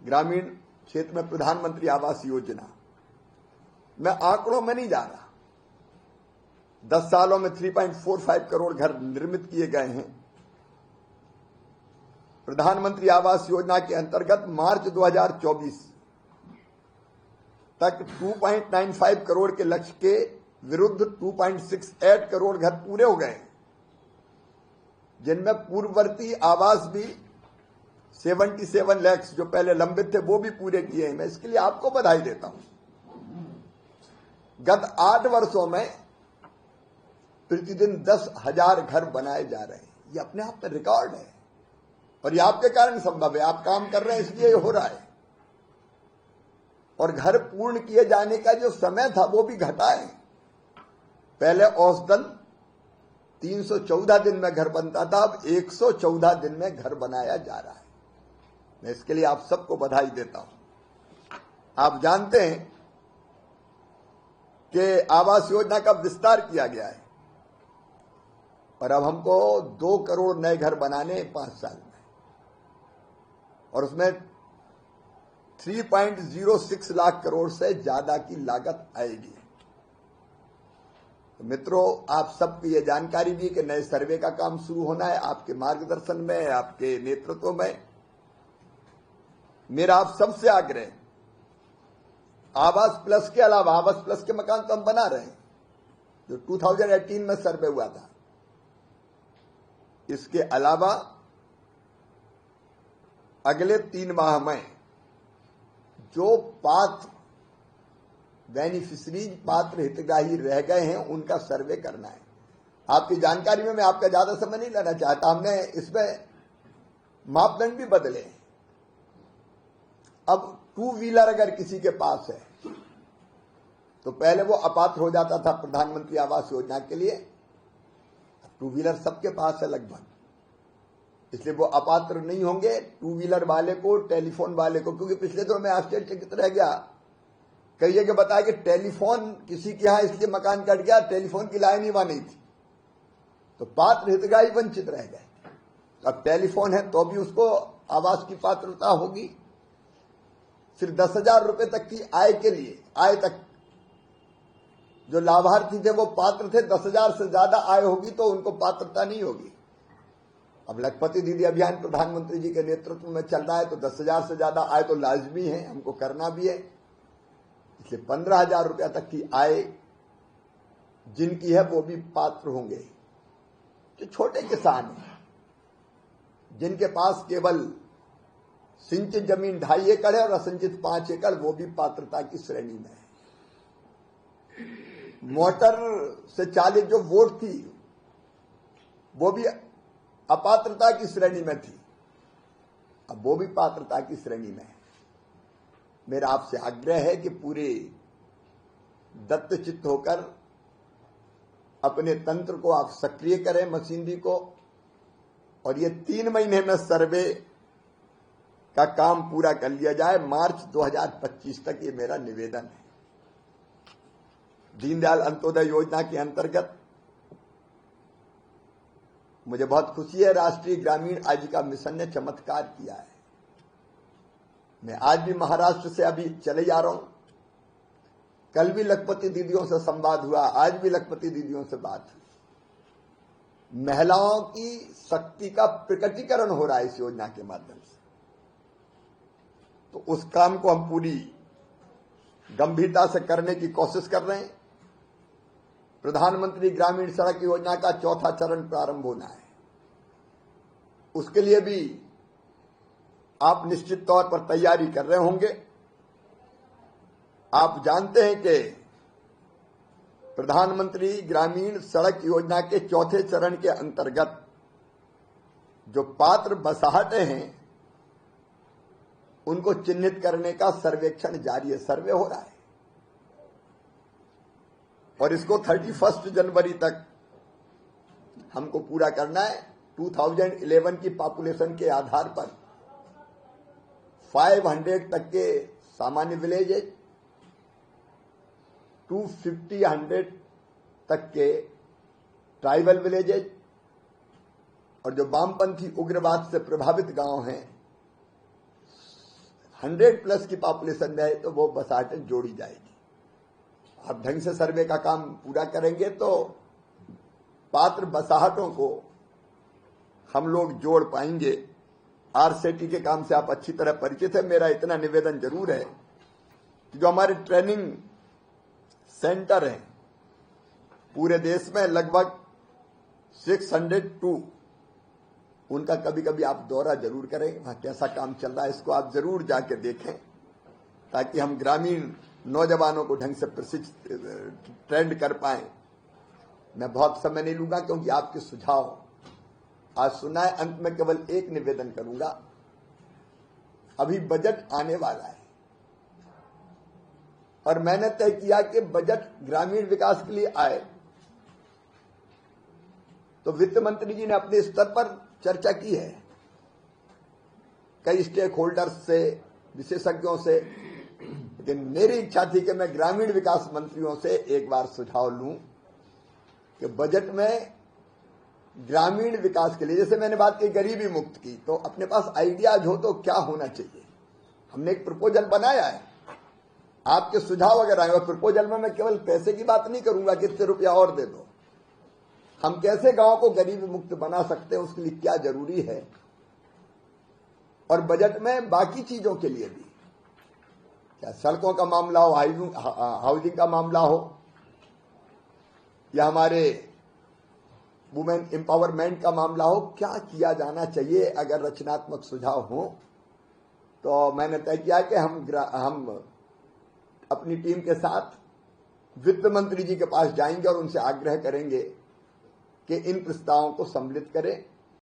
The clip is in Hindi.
ग्रामीण क्षेत्र में प्रधानमंत्री आवास योजना, मैं आंकड़ों में नहीं जा रहा, 10 सालों में 3.45 करोड़ घर निर्मित किए गए हैं। प्रधानमंत्री आवास योजना के अंतर्गत मार्च 2024 तक 2.95 करोड़ के लक्ष्य के विरुद्ध 2.68 करोड़ घर पूरे हो गए, जिनमें पूर्ववर्ती आवास भी 77 लाख जो पहले लंबित थे वो भी पूरे किए हैं। मैं इसके लिए आपको बधाई देता हूं। गत 8 वर्षों में प्रतिदिन 10,000 घर बनाए जा रहे हैं। ये अपने आप में रिकॉर्ड है और ये आपके कारण संभव है। आप काम कर रहे हैं इसलिए हो रहा है। और घर पूर्ण किए जाने का जो समय था वो भी घटा है। पहले औसतन 314 दिन में घर बनता था, अब 114 दिन में घर बनाया जा रहा है। मैं इसके लिए आप सबको बधाई देता हूं। आप जानते हैं कि आवास योजना का विस्तार किया गया है और अब हमको 2 करोड़ नए घर बनाने 5 साल में, और उसमें 3.06 लाख करोड़ से ज्यादा की लागत आएगी। तो मित्रों, आप सबकी ये जानकारी भी कि नए सर्वे का काम शुरू होना है। आपके मार्गदर्शन में, आपके नेतृत्व में मेरा आप सबसे आग्रह, आवास प्लस के अलावा, आवास प्लस के मकान तो हम बना रहे हैं जो 2018 में सर्वे हुआ था, इसके अलावा अगले 3 माह में जो पात्र बेनिफिशरीज, पात्र हितग्राही रह गए हैं, उनका सर्वे करना है। आपकी जानकारी में मैं आपका ज्यादा समय नहीं लेना चाहता। हमने इसमें मापदंड भी बदले। अब 2 व्हीलर अगर किसी के पास है तो पहले वो अपात्र हो जाता था प्रधानमंत्री आवास योजना के लिए। 2 व्हीलर सबके पास है लगभग, इसलिए वो अपात्र नहीं होंगे। 2 व्हीलर वाले को, टेलीफोन वाले को, क्योंकि पिछले दिनों में आश्चर्यचकित रह गया, कई जगह बताया कि टेलीफोन किसी के यहां इसलिए मकान कट गया, टेलीफोन की लाइन ही वहां नहीं थी, तो पात्र हितग्राही वंचित रह गए। अब टेलीफोन है तो भी उसको आवास की पात्रता होगी। सिर्फ 10,000 रुपए तक की आय के लिए, आय तक जो लाभार्थी थे वो पात्र थे, 10,000 से ज्यादा आय होगी तो उनको पात्रता नहीं होगी। अब लखपति दीदी अभियान प्रधानमंत्री जी के नेतृत्व में चल रहा है, तो 10,000 से ज्यादा आय तो लाजमी है, हमको करना भी है। इसलिए 15,000 रुपया तक की आय जिनकी है वो भी पात्र होंगे। जो छोटे किसान हैं, जिनके पास केवल सिंचित जमीन 2.5 एकड़ है और असंचित 5 एकड़, वो भी पात्रता की श्रेणी में है। मोटर से चालित जो वोट थी वो भी अपात्रता की श्रेणी में थी, अब वो भी पात्रता की श्रेणी में है। मेरा आपसे आग्रह है कि पूरे दत्तचित्त होकर अपने तंत्र को आप सक्रिय करें, मशीनरी को, और ये 3 महीने में सर्वे का काम पूरा कर लिया जाए। मार्च 2025 तक ये मेरा निवेदन है। दीनदयाल अंत्योदय योजना के अंतर्गत मुझे बहुत खुशी है, राष्ट्रीय ग्रामीण आजीविका मिशन ने चमत्कार किया है। मैं आज भी महाराष्ट्र से अभी चले जा रहा हूं। कल भी लखपति दीदियों से संवाद हुआ, आज भी लखपति दीदियों से बात हुई। महिलाओं की शक्ति का प्रकटीकरण हो रहा है इस योजना के माध्यम से। तो उस काम को हम पूरी गंभीरता से करने की कोशिश कर रहे हैं। प्रधानमंत्री ग्रामीण सड़क योजना का 4था चरण प्रारंभ होना है। उसके लिए भी आप निश्चित तौर पर तैयारी कर रहे होंगे। आप जानते हैं कि प्रधानमंत्री ग्रामीण सड़क योजना के 4थे चरण के अंतर्गत जो पात्र बसाहटें हैं उनको चिन्हित करने का सर्वेक्षण जारी है, सर्वे हो रहा है, और इसको 31 जनवरी तक हमको पूरा करना है। 2011 की पॉपुलेशन के आधार पर 500 तक के सामान्य विलेजेज, 250 तक के ट्राइबल विलेजेज, और जो वामपंथी उग्रवाद से प्रभावित गांव हैं 100+ की पॉपुलेशन में है तो वो बसाहटें जोड़ी जाएगी। आप ढंग से सर्वे का काम पूरा करेंगे तो पात्र बसाहटों को हम लोग जोड़ पाएंगे। आरसेटी के काम से आप अच्छी तरह परिचित है। मेरा इतना निवेदन जरूर है कि जो हमारे ट्रेनिंग सेंटर हैं पूरे देश में लगभग 602, उनका कभी कभी आप दौरा जरूर करें, वहां कैसा काम चल रहा है इसको आप जरूर जाके देखें, ताकि हम ग्रामीण नौजवानों को ढंग से ट्रेंड कर पाए। मैं बहुत समय नहीं लूंगा क्योंकि आपके सुझाव आज सुना है। अंत में केवल एक निवेदन करूंगा, अभी बजट आने वाला है और मैंने तय किया कि बजट ग्रामीण विकास के लिए आए तो वित्त मंत्री जी ने अपने स्तर पर चर्चा की है कई स्टेक होल्डर्स से, विशेषज्ञों से, लेकिन मेरी इच्छा थी कि मैं ग्रामीण विकास मंत्रियों से एक बार सुझाव लूं कि बजट में ग्रामीण विकास के लिए, जैसे मैंने बात की गरीबी मुक्त की, तो अपने पास आइडियाज हो तो क्या होना चाहिए। हमने एक प्रपोजल बनाया है, आपके सुझाव अगर आए। और प्रपोजल में मैं केवल पैसे की बात नहीं करूंगा कि इतने रुपया और दे दो, हम कैसे गांव को गरीबी मुक्त बना सकते हैं, उसके लिए क्या जरूरी है। और बजट में बाकी चीजों के लिए भी, क्या सड़कों का मामला हो, हाउसिंग का मामला हो, या हमारे वुमेन एम्पावरमेंट का मामला हो, क्या किया जाना चाहिए। अगर रचनात्मक सुझाव हो तो मैंने तय किया कि हम अपनी टीम के साथ वित्त मंत्री जी के पास जाएंगे और उनसे आग्रह करेंगे कि इन प्रस्तावों को सम्मिलित करें